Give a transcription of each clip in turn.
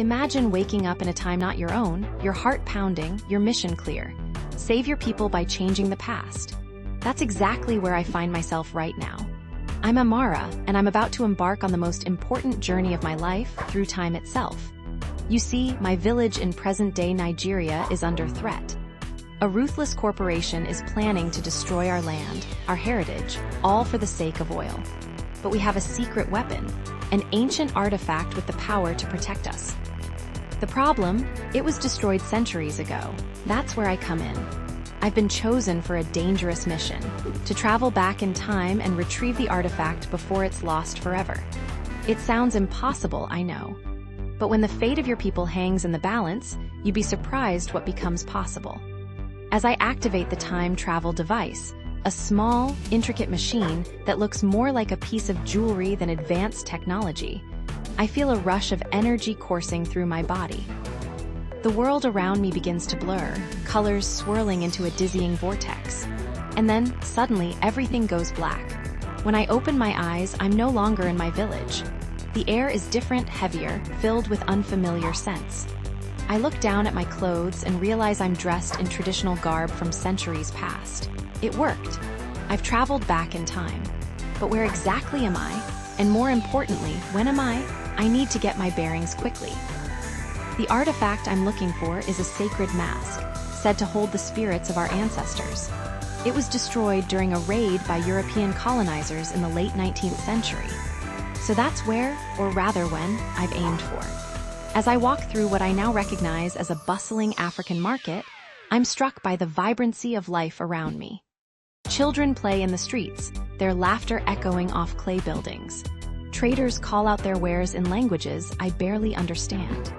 Imagine waking up in a time not your own, your heart pounding, your mission clear. Save your people by changing the past. That's exactly where I find myself right now. I'm Amara, and I'm about to embark on the most important journey of my life through time itself. You see, my village in present-day Nigeria is under threat. A ruthless corporation is planning to destroy our land, our heritage, all for the sake of oil. But we have a secret weapon, an ancient artifact with the power to protect us. The problem? It was destroyed centuries ago. That's where I come in. I've been chosen for a dangerous mission, to travel back in time and retrieve the artifact before it's lost forever. It sounds impossible, I know. But when the fate of your people hangs in the balance, you'd be surprised what becomes possible. As I activate the time travel device, a small, intricate machine that looks more like a piece of jewelry than advanced technology, I feel a rush of energy coursing through my body. The world around me begins to blur, colors swirling into a dizzying vortex. And then, suddenly, everything goes black. When I open my eyes, I'm no longer in my village. The air is different, heavier, filled with unfamiliar scents. I look down at my clothes and realize I'm dressed in traditional garb from centuries past. It worked. I've traveled back in time. But where exactly am I? And more importantly, when am I? I need to get my bearings quickly. The artifact I'm looking for is a sacred mask, said to hold the spirits of our ancestors. It was destroyed during a raid by European colonizers in the late 19th century. So that's where, or rather when, I've aimed for. As I walk through what I now recognize as a bustling African market, I'm struck by the vibrancy of life around me. Children play in the streets, their laughter echoing off clay buildings. Traders call out their wares in languages I barely understand.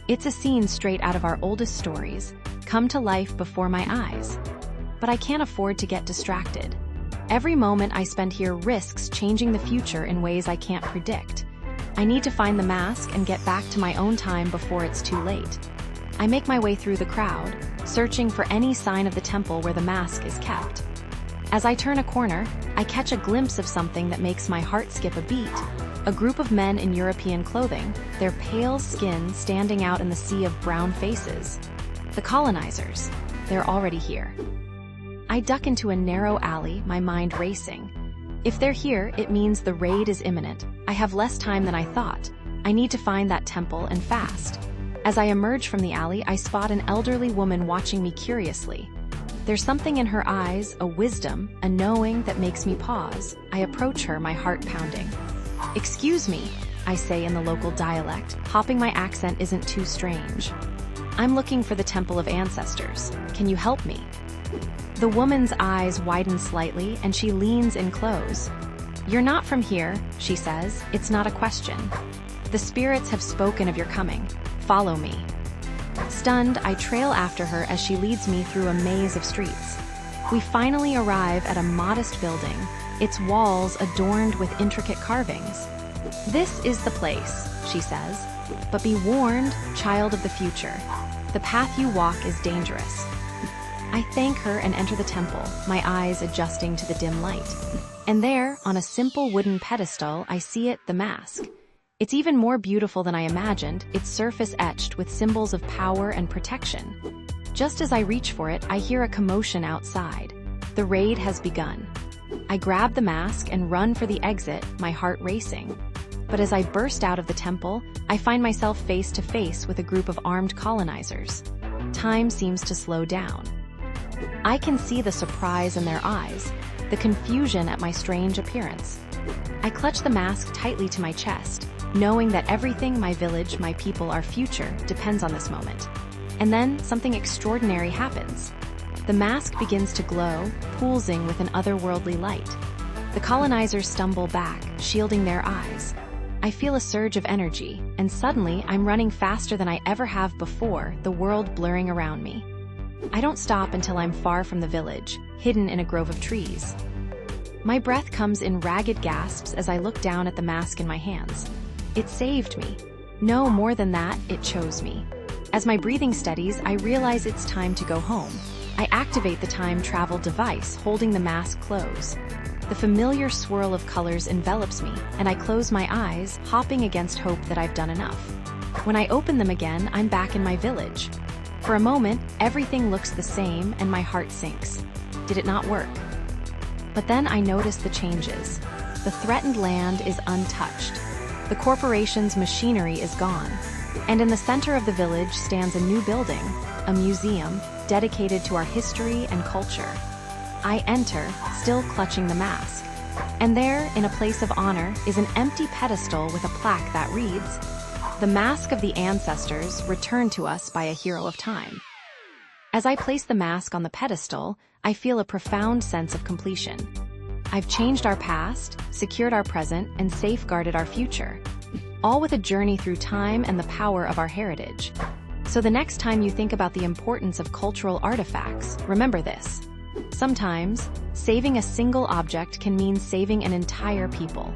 It's a scene straight out of our oldest stories, come to life before my eyes. But I can't afford to get distracted. Every moment I spend here risks changing the future in ways I can't predict. I need to find the mask and get back to my own time before it's too late. I make my way through the crowd, searching for any sign of the temple where the mask is kept. As I turn a corner, I catch a glimpse of something that makes my heart skip a beat. A group of men in European clothing, their pale skin standing out in the sea of brown faces. The colonizers. They're already here. I duck into a narrow alley, my mind racing. If they're here, it means the raid is imminent. I have less time than I thought. I need to find that temple and fast. As I emerge from the alley, I spot an elderly woman watching me curiously. There's something in her eyes, a wisdom, a knowing that makes me pause. I approach her, my heart pounding. "Excuse me," I say in the local dialect, hoping my accent isn't too strange. "I'm looking for the Temple of Ancestors. Can you help me?" The woman's eyes widen slightly and she leans in close. "You're not from here," she says. "It's not a question. The spirits have spoken of your coming. Follow me." Stunned, I trail after her as she leads me through a maze of streets. We finally arrive at a modest building, its walls adorned with intricate carvings. "This is the place," she says. "But be warned, child of the future. The path you walk is dangerous." I thank her and enter the temple, my eyes adjusting to the dim light. And there, on a simple wooden pedestal, I see it, the mask. It's even more beautiful than I imagined, its surface etched with symbols of power and protection. Just as I reach for it, I hear a commotion outside. The raid has begun. I grab the mask and run for the exit, my heart racing. But as I burst out of the temple, I find myself face to face with a group of armed colonizers. Time seems to slow down. I can see the surprise in their eyes, the confusion at my strange appearance. I clutch the mask tightly to my chest, knowing that everything, my village, my people, our future, depends on this moment. And then something extraordinary happens. The mask begins to glow, pulsing with an otherworldly light. The colonizers stumble back, shielding their eyes. I feel a surge of energy, and suddenly I'm running faster than I ever have before, the world blurring around me. I don't stop until I'm far from the village, hidden in a grove of trees. My breath comes in ragged gasps as I look down at the mask in my hands. It saved me. No, more than that, it chose me. As my breathing steadies, I realize it's time to go home. I activate the time travel device, holding the mask close. The familiar swirl of colors envelops me, and I close my eyes, hopping against hope that I've done enough. When I open them again, I'm back in my village. For a moment, everything looks the same and my heart sinks. Did it not work? But then I notice the changes. The threatened land is untouched. The corporation's machinery is gone. And in the center of the village stands a new building, a museum, dedicated to our history and culture. I enter, still clutching the mask. And there, in a place of honor, is an empty pedestal with a plaque that reads, "The mask of the ancestors returned to us by a hero of time." As I place the mask on the pedestal, I feel a profound sense of completion. I've changed our past, secured our present, and safeguarded our future, all with a journey through time and the power of our heritage. So the next time you think about the importance of cultural artifacts, remember this. Sometimes, saving a single object can mean saving an entire people.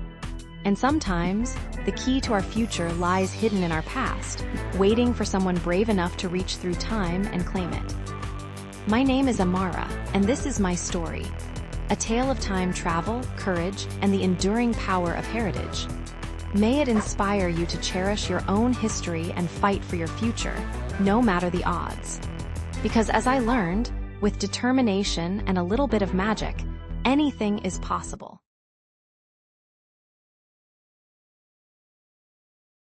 And sometimes, the key to our future lies hidden in our past, waiting for someone brave enough to reach through time and claim it. My name is Amara, and this is my story. A tale of time travel, courage, and the enduring power of heritage. May it inspire you to cherish your own history and fight for your future, no matter the odds. Because as I learned, with determination and a little bit of magic, anything is possible.